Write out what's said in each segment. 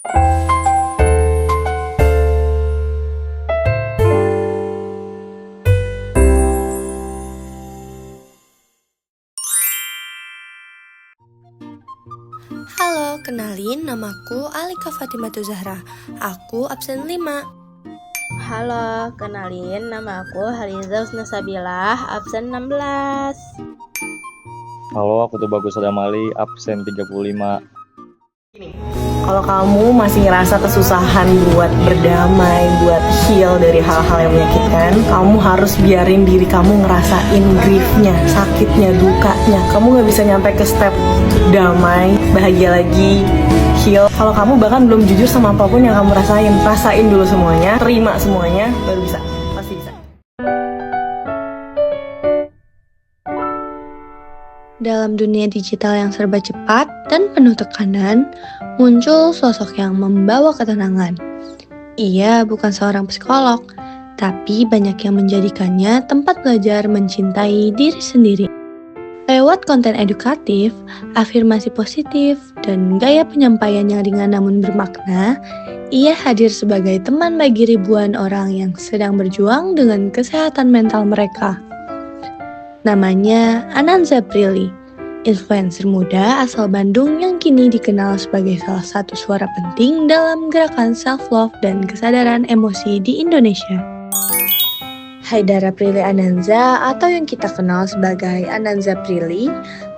Halo, kenalin namaku Alika Fatimatu Zahra. Aku absen 5. Halo, kenalin nama aku Haliza Husnasabilah, absen 16. Halo, aku tuh Bagus Adamali, absen 35. Kalau kamu masih ngerasa kesusahan buat berdamai, buat heal dari hal-hal yang menyakitkan, kamu harus biarin diri kamu ngerasain griefnya, sakitnya, dukanya. Kamu gak bisa nyampe ke step damai, bahagia lagi, heal. Kalau kamu bahkan belum jujur sama apapun yang kamu rasain dulu semuanya, terima semuanya, baru bisa, pasti bisa. Dalam dunia digital yang serba cepat dan penuh tekanan, muncul sosok yang membawa ketenangan. Ia bukan seorang psikolog, tapi banyak yang menjadikannya tempat belajar mencintai diri sendiri. Lewat konten edukatif, afirmasi positif, dan gaya penyampaian yang ringan namun bermakna, ia hadir sebagai teman bagi ribuan orang yang sedang berjuang dengan kesehatan mental mereka. Namanya Ananza Prilly, influencer muda asal Bandung yang kini dikenal sebagai salah satu suara penting dalam gerakan self-love dan kesadaran emosi di Indonesia. Haidara Prilly Ananza atau yang kita kenal sebagai Ananza Prilly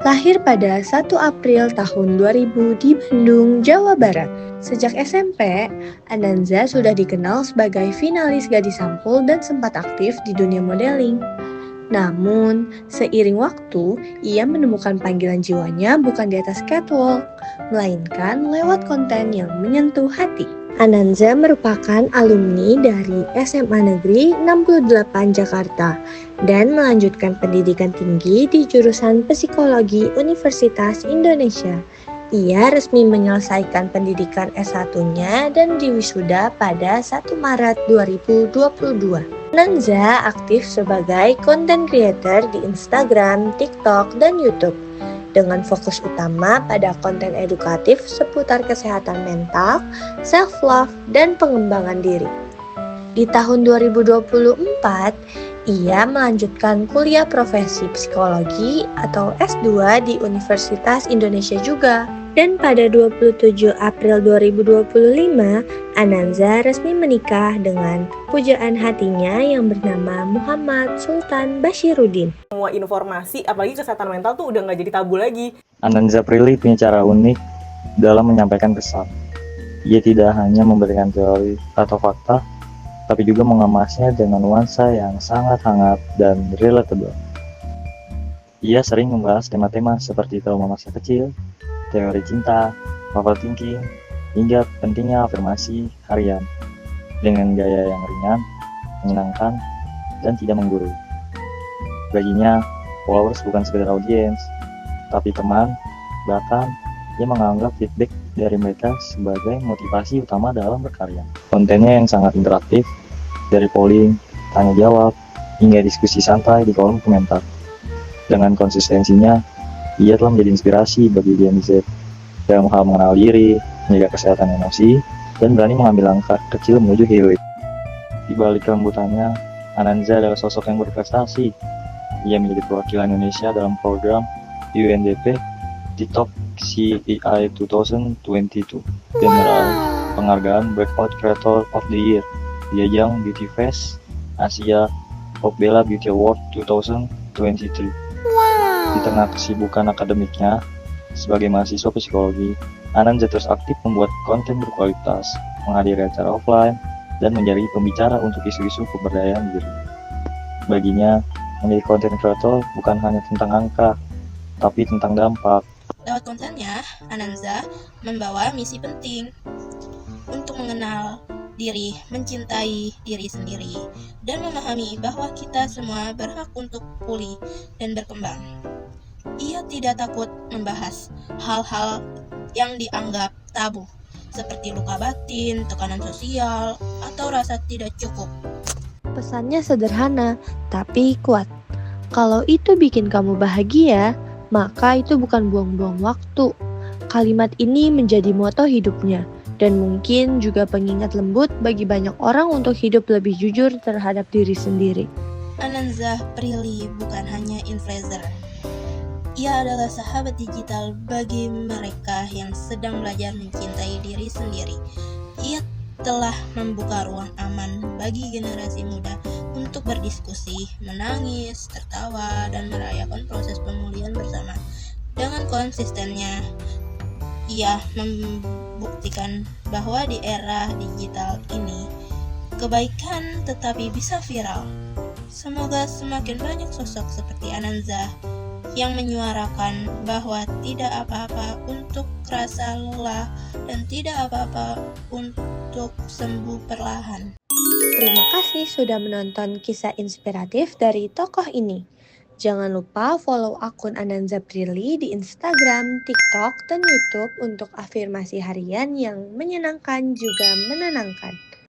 lahir pada 1 April tahun 2000 di Bandung, Jawa Barat. Sejak SMP, Ananza sudah dikenal sebagai finalis Gadis Sampul dan sempat aktif di dunia modeling. Namun, seiring waktu, ia menemukan panggilan jiwanya bukan di atas catwalk, melainkan lewat konten yang menyentuh hati. Ananza merupakan alumni dari SMA Negeri 68 Jakarta dan melanjutkan pendidikan tinggi di jurusan Psikologi Universitas Indonesia. Ia resmi menyelesaikan pendidikan S1-nya dan diwisuda pada 1 Maret 2022. Ananza aktif sebagai content creator di Instagram, TikTok, dan YouTube dengan fokus utama pada konten edukatif seputar kesehatan mental, self-love, dan pengembangan diri. Di tahun 2024, ia melanjutkan kuliah profesi psikologi atau S2 di Universitas Indonesia juga. Dan pada 27 April 2025, Ananza resmi menikah dengan pujaan hatinya yang bernama Muhammad Sultan Bashiruddin. Semua informasi, apalagi kesehatan mental tuh udah gak jadi tabu lagi. Ananza Prilly punya cara unik dalam menyampaikan pesan. Ia tidak hanya memberikan teori atau fakta, tapi juga mengemasnya dengan nuansa yang sangat hangat dan relatable. Ia sering membahas tema-tema seperti trauma masa kecil, teori cinta, overthinking, hingga pentingnya afirmasi harian dengan gaya yang ringan, menyenangkan, dan tidak menggurui. Baginya, followers bukan sekedar audiens, tapi teman, bahkan ia menganggap feedback dari mereka sebagai motivasi utama dalam berkarya. Kontennya yang sangat interaktif, dari polling, tanya jawab, hingga diskusi santai di kolom komentar. Dengan konsistensinya, ia telah menjadi inspirasi bagi Gen Z dalam hal mengenal diri, menjaga kesehatan emosi, dan berani mengambil langkah kecil menuju healing. Di balik kelembutannya, Ananza adalah sosok yang berprestasi. Ia menjadi perwakilan Indonesia dalam program UNDP di Top CEI 2022 dan meraih penghargaan Breakout Creator of the Year di ajang Beauty Fest Asia Pop Bella Beauty Award 2023. Di tengah kesibukan akademiknya sebagai mahasiswa psikologi, Ananza terus aktif membuat konten berkualitas, menghadiri acara offline, dan menjadi pembicara untuk isu-isu pemberdayaan diri. Baginya, menjadi konten kreator bukan hanya tentang angka, tapi tentang dampak. Lewat kontennya, Ananza membawa misi penting untuk mengenal diri, mencintai diri sendiri, dan memahami bahwa kita semua berhak untuk pulih dan berkembang. Ia tidak takut membahas hal-hal yang dianggap tabu, seperti luka batin, tekanan sosial, atau rasa tidak cukup. Pesannya sederhana, tapi kuat. Kalau itu bikin kamu bahagia, maka itu bukan buang-buang waktu. Kalimat ini menjadi moto hidupnya, dan mungkin juga pengingat lembut bagi banyak orang untuk hidup lebih jujur terhadap diri sendiri. Ananzah Prilly bukan hanya influencer. Ia adalah sahabat digital bagi mereka yang sedang belajar mencintai diri sendiri. Ia telah membuka ruang aman bagi generasi muda untuk berdiskusi, menangis, tertawa, dan merayakan proses pemulihan bersama. Dengan konsistennya, ia membuktikan bahwa di era digital ini, kebaikan tetapi bisa viral. Semoga semakin banyak sosok seperti Ananzah yang menyuarakan bahwa tidak apa-apa untuk rasa lelah dan tidak apa-apa untuk sembuh perlahan. Terima kasih sudah menonton kisah inspiratif dari tokoh ini. Jangan lupa follow akun Ananzah Prilly di Instagram, TikTok, dan YouTube untuk afirmasi harian yang menyenangkan juga menenangkan.